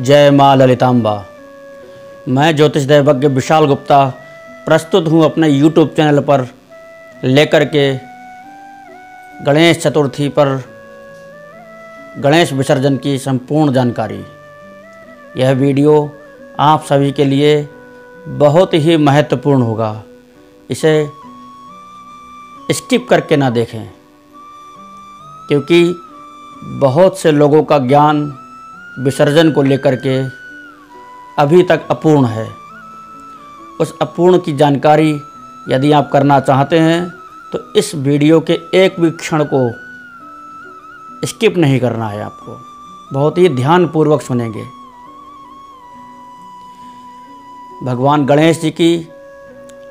जय माँ ललितांबा। मैं ज्योतिष दैवज्ञ विशाल गुप्ता प्रस्तुत हूँ अपने YouTube चैनल पर लेकर के गणेश चतुर्थी पर गणेश विसर्जन की संपूर्ण जानकारी। यह वीडियो आप सभी के लिए बहुत ही महत्वपूर्ण होगा। इसे स्किप करके ना देखें, क्योंकि बहुत से लोगों का ज्ञान विसर्जन को लेकर के अभी तक अपूर्ण है। उस अपूर्ण की जानकारी यदि आप करना चाहते हैं तो इस वीडियो के एक भी क्षण को स्किप नहीं करना है। आपको बहुत ही ध्यानपूर्वक सुनेंगे। भगवान गणेश जी की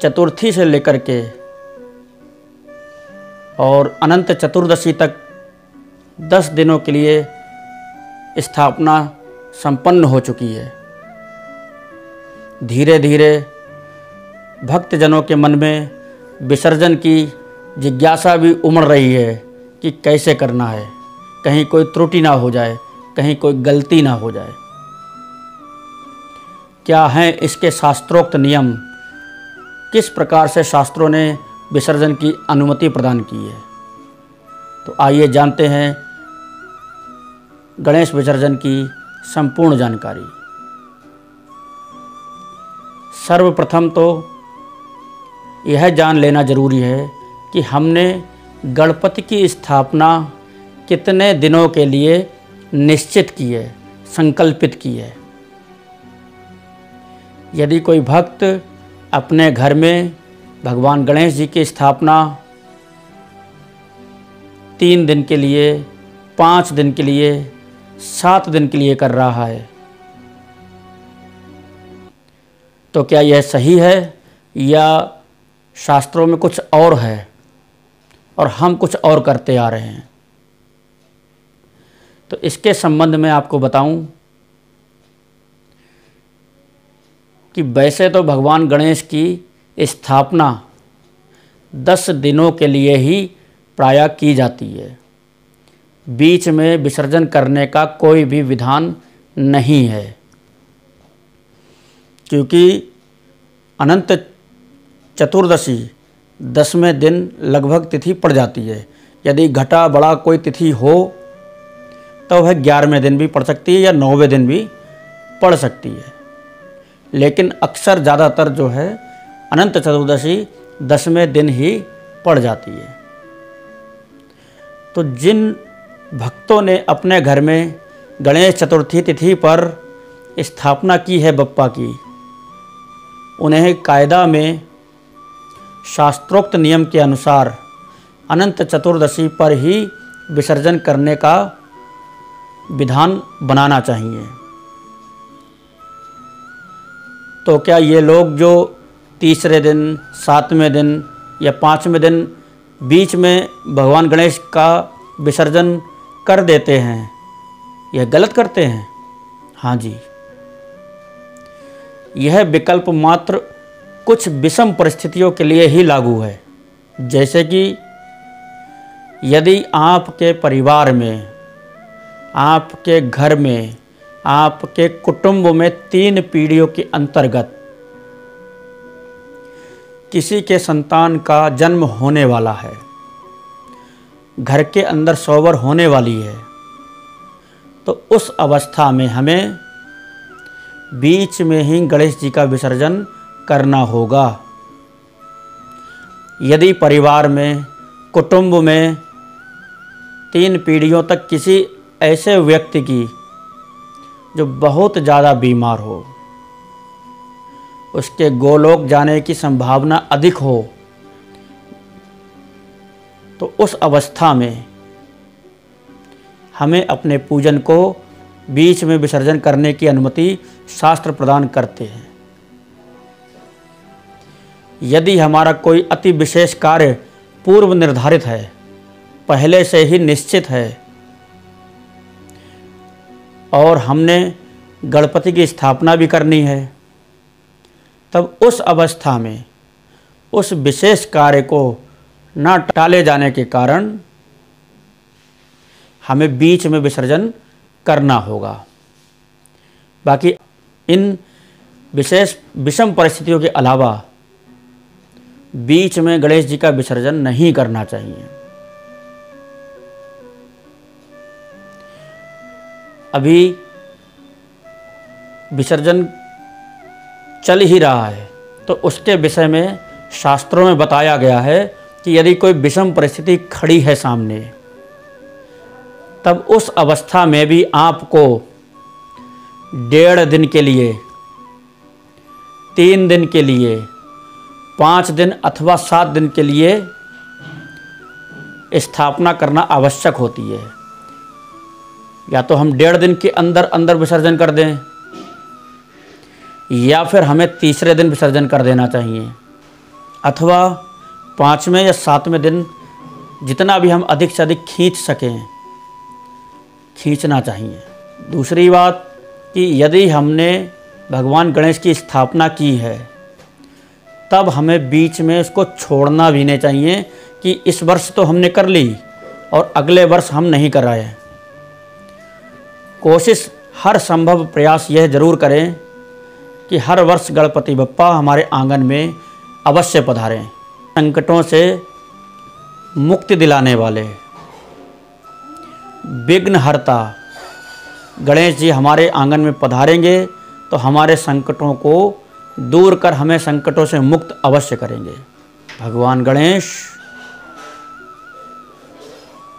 चतुर्थी से लेकर के और अनंत चतुर्दशी तक 10 दिनों के लिए स्थापना संपन्न हो चुकी है। धीरे धीरे भक्तजनों के मन में विसर्जन की जिज्ञासा भी उमड़ रही है कि कैसे करना है, कहीं कोई त्रुटि ना हो जाए, कहीं कोई गलती ना हो जाए। क्या हैं इसके शास्त्रोक्त नियम, किस प्रकार से शास्त्रों ने विसर्जन की अनुमति प्रदान की है। तो आइए जानते हैं गणेश विसर्जन की संपूर्ण जानकारी। सर्वप्रथम तो यह जान लेना जरूरी है कि हमने गणपति की स्थापना कितने दिनों के लिए निश्चित की है, संकल्पित की है। यदि कोई भक्त अपने घर में भगवान गणेश जी की स्थापना 3 दिन के लिए, 5 दिन के लिए, 7 दिन के लिए कर रहा है, तो क्या यह सही है या शास्त्रों में कुछ और है और हम कुछ और करते आ रहे हैं। तो इसके संबंध में आपको बताऊं कि वैसे तो भगवान गणेश की स्थापना 10 दिनों के लिए ही प्रायः की जाती है। बीच में विसर्जन करने का कोई भी विधान नहीं है, क्योंकि अनंत चतुर्दशी 10वें दिन लगभग तिथि पड़ जाती है। यदि घटा बड़ा कोई तिथि हो तो वह 11वें दिन भी पड़ सकती है या 9वें दिन भी पड़ सकती है, लेकिन अक्सर ज़्यादातर जो है अनंत चतुर्दशी 10वें दिन ही पड़ जाती है। तो जिन भक्तों ने अपने घर में गणेश चतुर्थी तिथि पर स्थापना की है बप्पा की, उन्हें कायदा में शास्त्रोक्त नियम के अनुसार अनंत चतुर्दशी पर ही विसर्जन करने का विधान बनाना चाहिए। तो क्या ये लोग जो तीसरे दिन, 7वें दिन या 5वें दिन बीच में भगवान गणेश का विसर्जन कर देते हैं, यह गलत करते हैं? हाँ जी, यह विकल्प मात्र कुछ विषम परिस्थितियों के लिए ही लागू है। जैसे कि यदि आपके परिवार में, आपके घर में, आपके कुटुंब में 3 पीढ़ियों के अंतर्गत किसी के संतान का जन्म होने वाला है, घर के अंदर सौवर होने वाली है, तो उस अवस्था में हमें बीच में ही गणेश जी का विसर्जन करना होगा। यदि परिवार में, कुटुंब में 3 पीढ़ियों तक किसी ऐसे व्यक्ति की जो बहुत ज़्यादा बीमार हो, उसके गोलोक जाने की संभावना अधिक हो, तो उस अवस्था में हमें अपने पूजन को बीच में विसर्जन करने की अनुमति शास्त्र प्रदान करते हैं। यदि हमारा कोई अति विशेष कार्य पूर्व निर्धारित है, पहले से ही निश्चित है, और हमने गणपति की स्थापना भी करनी है, तब उस अवस्था में उस विशेष कार्य को न टाले जाने के कारण हमें बीच में विसर्जन करना होगा। बाकी इन विशेष विषम परिस्थितियों के अलावा बीच में गणेश जी का विसर्जन नहीं करना चाहिए। अभी विसर्जन चल ही रहा है तो उसके विषय में शास्त्रों में बताया गया है कि यदि कोई विषम परिस्थिति खड़ी है सामने, तब उस अवस्था में भी आपको 1.5 दिन के लिए, 3 दिन के लिए, 5 दिन अथवा 7 दिन के लिए स्थापना करना आवश्यक होती है। या तो हम 1.5 दिन के अंदर अंदर विसर्जन कर दें, या फिर हमें तीसरे दिन विसर्जन कर देना चाहिए, अथवा 5वें या 7वें दिन जितना भी हम अधिक से अधिक खींच सकें खींचना चाहिए। दूसरी बात कि यदि हमने भगवान गणेश की स्थापना की है तब हमें बीच में उसको छोड़ना भी नहीं चाहिए कि इस वर्ष तो हमने कर ली और अगले वर्ष हम नहीं कर रहे हैं। कोशिश, हर संभव प्रयास यह जरूर करें कि हर वर्ष गणपति बप्पा हमारे आंगन में अवश्य पधारें। संकटों से मुक्ति दिलाने वाले विघ्नहर्ता गणेश जी हमारे आंगन में पधारेंगे तो हमारे संकटों को दूर कर हमें संकटों से मुक्त अवश्य करेंगे। भगवान गणेश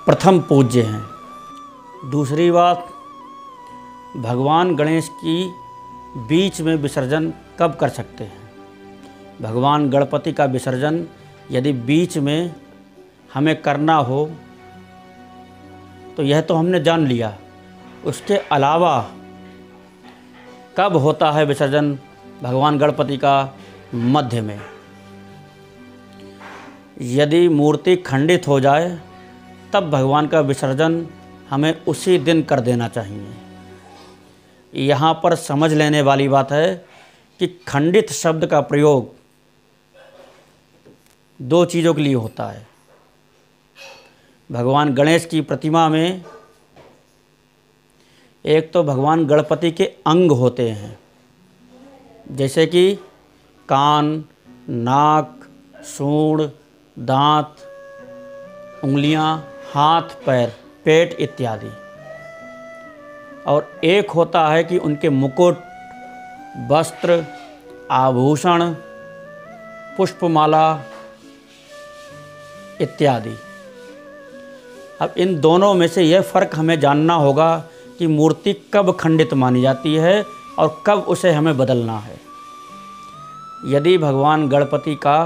प्रथम पूज्य हैं। दूसरी बात, भगवान गणेश की बीच में विसर्जन कब कर सकते हैं? भगवान गणपति का विसर्जन यदि बीच में हमें करना हो तो यह तो हमने जान लिया। उसके अलावा कब होता है विसर्जन भगवान गणपति का? मध्य में। यदि मूर्ति खंडित हो जाए तब भगवान का विसर्जन हमें उसी दिन कर देना चाहिए। यहाँ पर समझ लेने वाली बात है कि खंडित शब्द का प्रयोग 2 चीज़ों के लिए होता है। भगवान गणेश की प्रतिमा में एक तो भगवान गणपति के अंग होते हैं, जैसे कि कान, नाक, सूंड, दांत, उंगलियां, हाथ, पैर, पेट इत्यादि। और एक होता है कि उनके मुकुट, वस्त्र, आभूषण, पुष्पमाला इत्यादि। अब इन दोनों में से यह फ़र्क हमें जानना होगा कि मूर्ति कब खंडित मानी जाती है और कब उसे हमें बदलना है। यदि भगवान गणपति का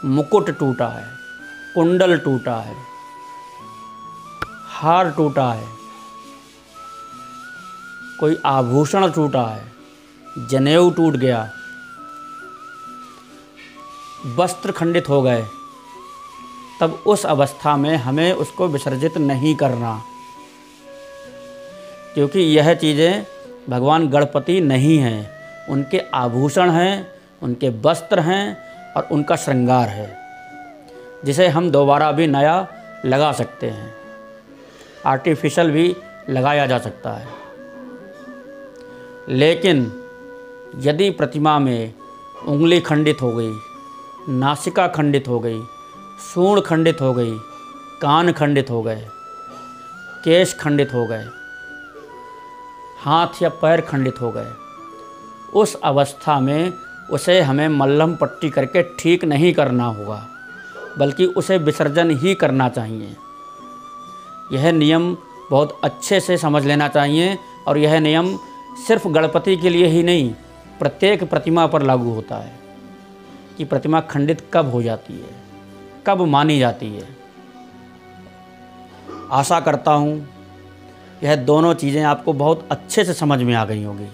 मुकुट टूटा है, कुंडल टूटा है, हार टूटा है, कोई आभूषण टूटा है, जनेऊ टूट गया, वस्त्र खंडित हो गए, तब उस अवस्था में हमें उसको विसर्जित नहीं करना, क्योंकि यह चीज़ें भगवान गणपति नहीं हैं। उनके आभूषण हैं, उनके वस्त्र हैं और उनका श्रृंगार है, जिसे हम दोबारा भी नया लगा सकते हैं, आर्टिफिशियल भी लगाया जा सकता है। लेकिन यदि प्रतिमा में उंगली खंडित हो गई, नासिका खंडित हो गई, सूंड खंडित हो गई, कान खंडित हो गए, केश खंडित हो गए, हाथ या पैर खंडित हो गए, उस अवस्था में उसे हमें मल्लम पट्टी करके ठीक नहीं करना होगा, बल्कि उसे विसर्जन ही करना चाहिए। यह नियम बहुत अच्छे से समझ लेना चाहिए और यह नियम सिर्फ गणपति के लिए ही नहीं, प्रत्येक प्रतिमा पर लागू होता है कि प्रतिमा खंडित कब हो जाती है, कब मानी जाती है। आशा करता हूँ यह दोनों चीज़ें आपको बहुत अच्छे से समझ में आ गई होंगी।